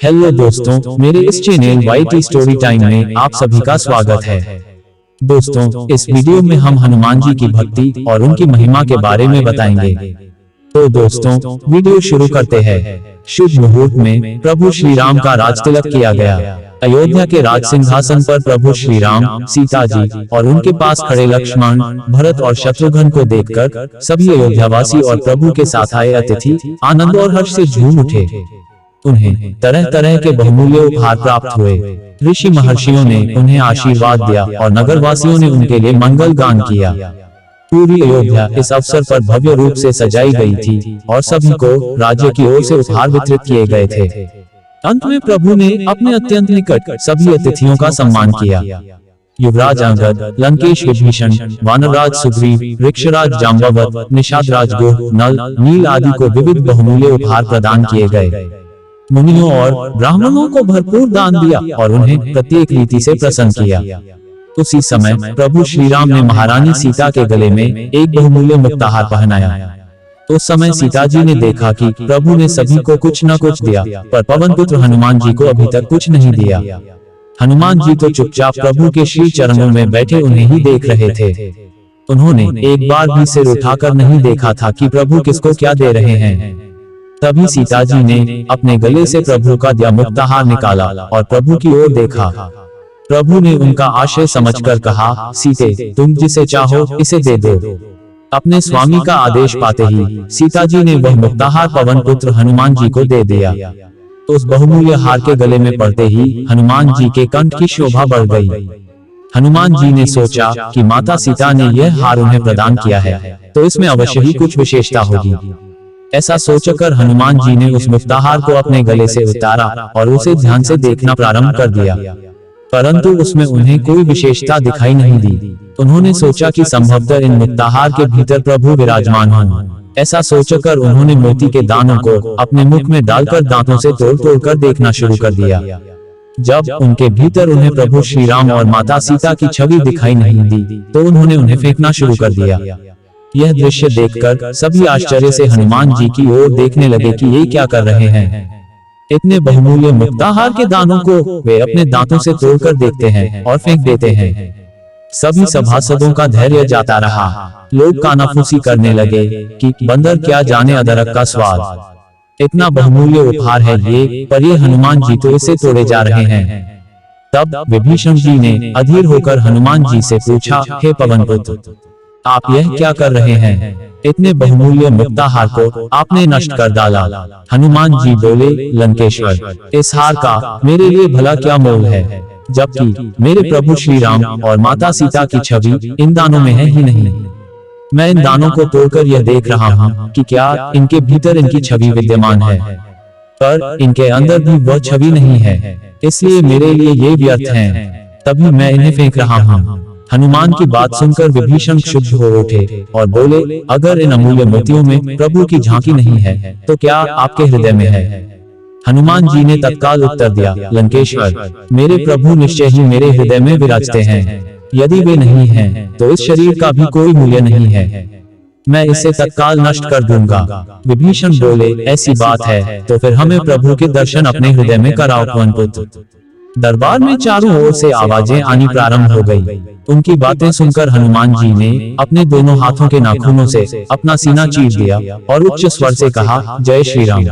Hello दोस्तों, मेरे इस चैनल वाईटी स्टोरी टाइम में आप सभी का स्वागत है। दोस्तों, इस वीडियो में हम हनुमान जी की भक्ति और उनकी महिमा के बारे में बताएंगे। तो दोस्तों, वीडियो शुरू करते हैं। शुभ मुहूर्त में प्रभु श्री राम का राज तिलक किया गया। अयोध्या के राज सिंहासन पर प्रभु श्री राम, सीता जी और उनके पास खड़े लक्ष्मण, भरत और शत्रुघ्न को देखकर सभी अयोध्यावासी और प्रभु के साथ आए अतिथि आनंद और हर्ष से झूम उठे। उन्हें तरह तरह के बहुमूल्य उपहार प्राप्त हुए। ऋषि महर्षियों ने उन्हें आशीर्वाद दिया और नगरवासियों ने उनके लिए मंगल गान किया। पूरी अयोध्या इस अवसर पर भव्य रूप से सजाई गई थी और सभी को राज्य की ओर से उपहार वितरित किए गए थे। अंत में प्रभु ने अपने अत्यंत निकट सभी अतिथियों का सम्मान किया। युवराज अंगद, लंकेश विभीषण, वानरराज सुग्रीव, वृक्षराज जाम्बवत, निषाद राज गुह, नल, नील आदि को विविध बहुमूल्य उपहार प्रदान किए गए। मुनियों और ब्राह्मणों को भरपूर दान दिया और उन्हें प्रत्येक रीति से प्रसन्न किया। उसी समय प्रभु श्री राम ने महारानी सीता के गले में एक बहुमूल्य मुक्ताहार पहनाया। उस समय सीता जी ने देखा कि प्रभु ने सभी को कुछ न कुछ दिया, पर पवन पुत्र हनुमान जी को अभी तक कुछ नहीं दिया। हनुमान जी तो चुपचाप प्रभु के श्री चरणों में बैठे उन्हें ही देख रहे थे। उन्होंने एक बार भी सिर उठाकर नहीं देखा था कि प्रभु किसको क्या दे रहे हैं। तभी सीता जी ने अपने गले से प्रभु का दिया मुक्ताहार निकाला और प्रभु की ओर देखा। प्रभु ने उनका आशय समझकर कहा, सीते, तुम जिसे चाहो इसे दे दो। अपने स्वामी का आदेश पाते ही सीता जी ने वह मुक्ताहार पवन पुत्र हनुमान जी को दे दिया। उस बहुमूल्य हार के गले में पड़ते ही हनुमान जी के कंठ की शोभा बढ़ गई। हनुमान जी ने सोचा कि माता सीता ने यह हार उन्हें प्रदान किया है, तो इसमें अवश्य ही कुछ विशेषता होगी। ऐसा सोचकर हनुमान जी ने उस मुक्ताहार को अपने गले से उतारा और उसे ध्यान से देखना प्रारंभ कर दिया, परंतु उसमें उन्हें कोई विशेषता दिखाई नहीं दी। उन्होंने सोचा कि संभवतः इन मुक्ताहार के भीतर प्रभु विराजमान हों। ऐसा सोचकर उन्होंने मोती के दानों को अपने मुख में डालकर दांतों से तोड़ तोड़ कर देखना शुरू कर दिया। जब उनके भीतर उन्हें प्रभु श्री राम और माता सीता की छवि दिखाई नहीं दी, तो उन्होंने उन्हें फेंकना शुरू कर दिया। यह दृश्य देखकर सभी आश्चर्य से हनुमान जी की ओर देखने लगे कि ये क्या कर रहे हैं। इतने बहुमूल्य मुक्ताहार के दानों को वे अपने दांतों से तोड़कर देखते हैं और फेंक देते हैं। सभी सभासदों का धैर्य जाता रहा। लोग कानाफूसी करने लगे कि बंदर क्या जाने अदरक का स्वाद। इतना बहुमूल्य उपहार है ये, पर ये हनुमान जी तो इसे तोड़े जा रहे हैं। तब विभीषण जी ने अधीर होकर हनुमान जी से पूछा, हे पवन पुत्र, आप यह क्या कर रहे हैं? इतने बहुमूल्य मुक्ताहार को आपने नष्ट कर डाला। हनुमान जी बोले, लंकेश्वर, इस हार का मेरे लिए भला क्या मोल है, जबकि मेरे प्रभु श्री राम और माता सीता की छवि इन दानों में है ही नहीं। मैं इन दानों को तोड़कर यह देख रहा हूँ कि क्या इनके भीतर इनकी छवि विद्यमान है, पर इनके अंदर भी वह छवि नहीं है, इसलिए मेरे लिए ये व्यर्थ हैं। तभी मैं इन्हें फेंक रहा हूँ। हनुमान की बात सुनकर विभीषण क्षुब्ध हो उठे और बोले, अगर इन अमूल्य मोतियों में प्रभु की झांकी नहीं है, तो क्या आपके हृदय में है? हनुमान जी ने तत्काल उत्तर दिया, लंकेश्वर, मेरे प्रभु निश्चय ही मेरे हृदय में विराजते हैं। यदि वे नहीं हैं, तो इस शरीर का भी कोई मूल्य नहीं है। मैं इसे तत्काल नष्ट कर दूंगा। विभीषण बोले, ऐसी बात है तो फिर हमें प्रभु के दर्शन अपने हृदय में कराओ पवन पुत्र। दरबार में चारों ओर से आवाजें आनी प्रारंभ हो गई। उनकी बातें सुनकर हनुमान जी ने अपने दोनों हाथों के नाखूनों से अपना सीना चीर दिया और उच्च स्वर से कहा, जय श्री राम।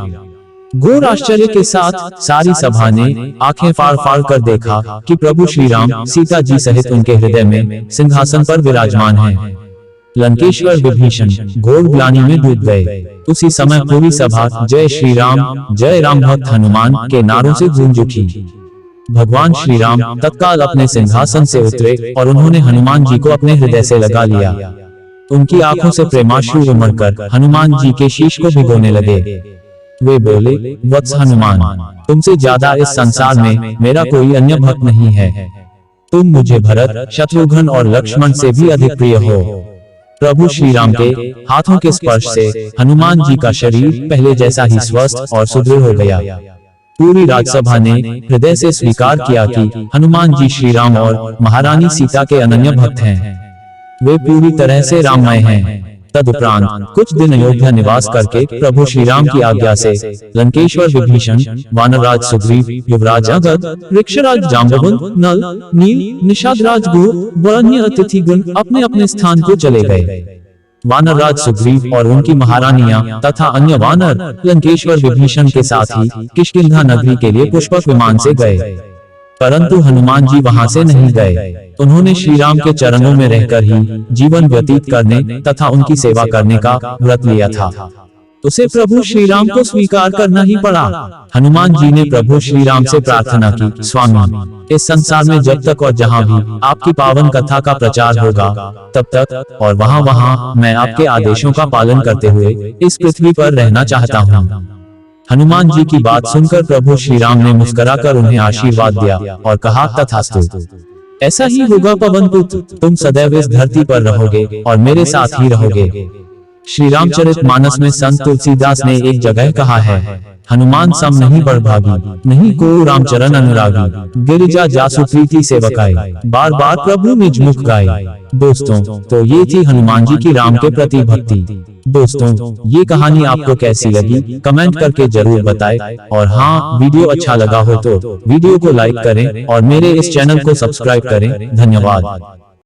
घोर आश्चर्य के साथ सारी सभा ने आंखें फाड़ फाड़ कर देखा कि प्रभु श्री राम सीता जी सहित उनके हृदय में सिंहासन पर विराजमान हैं। लंकेश्वर विभीषण घोर ग्लानि में डूब गए। उसी समय पूरी सभा जय राम भक्त हनुमान के नारों से गूंज उठी। भगवान श्री राम तत्काल अपने सिंहासन से उतरे और उन्होंने हनुमान जी को अपने हृदय से लगा लिया। उनकी आंखों से प्रेमाश्रु उमड़कर हनुमान जी के शीश को भिगोने लगे। वे बोले, वत्स हनुमान, तुमसे ज्यादा इस संसार में मेरा कोई अन्य भक्त नहीं है। तुम मुझे भरत, शत्रुघ्न और लक्ष्मण से भी अधिक प्रिय हो। प्रभु श्री राम के हाथों के स्पर्श से हनुमान जी का शरीर पहले जैसा ही स्वस्थ और सुदृढ़ हो गया। पूरी राजसभा ने हृदय से स्वीकार किया कि हनुमान जी श्री राम और महारानी सीता के अनन्य भक्त हैं। वे पूरी तरह से राममय हैं। तदुपरांत कुछ दिन अयोध्या निवास करके प्रभु श्री राम की आज्ञा से लंकेश्वर विभीषण, वानरराज सुग्रीव, युवराज अंगद, वृक्षराज जाम्बवंत, नल, नील, निषादराज गुह व अन्य अतिथिगण अपने अपने स्थान को चले गए। वानरराज सुग्रीव और उनकी महारानियां तथा अन्य वानर लंकेश्वर विभीषण के साथ ही किष्किंधा नगरी के लिए पुष्पक विमान से गए, परंतु हनुमान जी वहां से नहीं गए। उन्होंने श्री राम के चरणों में रहकर ही जीवन व्यतीत करने तथा उनकी सेवा करने का व्रत लिया था। उसे प्रभु श्री राम को स्वीकार करना ही पड़ा। हनुमान जी ने प्रभु श्री राम से प्रार्थना की, स्वामी, इस संसार में जब तक और जहाँ भी आपकी पावन कथा का प्रचार होगा, तब तक और वहाँ वहाँ मैं आपके आदेशों का पालन करते हुए इस पृथ्वी पर रहना चाहता हूँ। हनुमान जी की बात सुनकर प्रभु श्री राम ने मुस्कुराकर उन्हें आशीर्वाद दिया और कहा, तथास्तु, ऐसा ही होगा पवन पुत्र, तुम सदैव इस धरती पर रहोगे और मेरे साथ ही रहोगे। श्री रामचरितमानस में संत तुलसीदास ने एक जगह कहा है, हनुमान सम नहीं बड़भागी, नहीं को रामचरण अनुरागी, गिरिजा जासु प्रीति सेवकाई, बार बार प्रभु निज मुख गाए। दोस्तों, तो ये थी हनुमान जी की राम के प्रति भक्ति। दोस्तों, ये कहानी आपको कैसी लगी कमेंट करके जरूर बताएं, और हाँ, वीडियो अच्छा लगा हो तो वीडियो को लाइक करें और मेरे इस चैनल को सब्सक्राइब करें। धन्यवाद।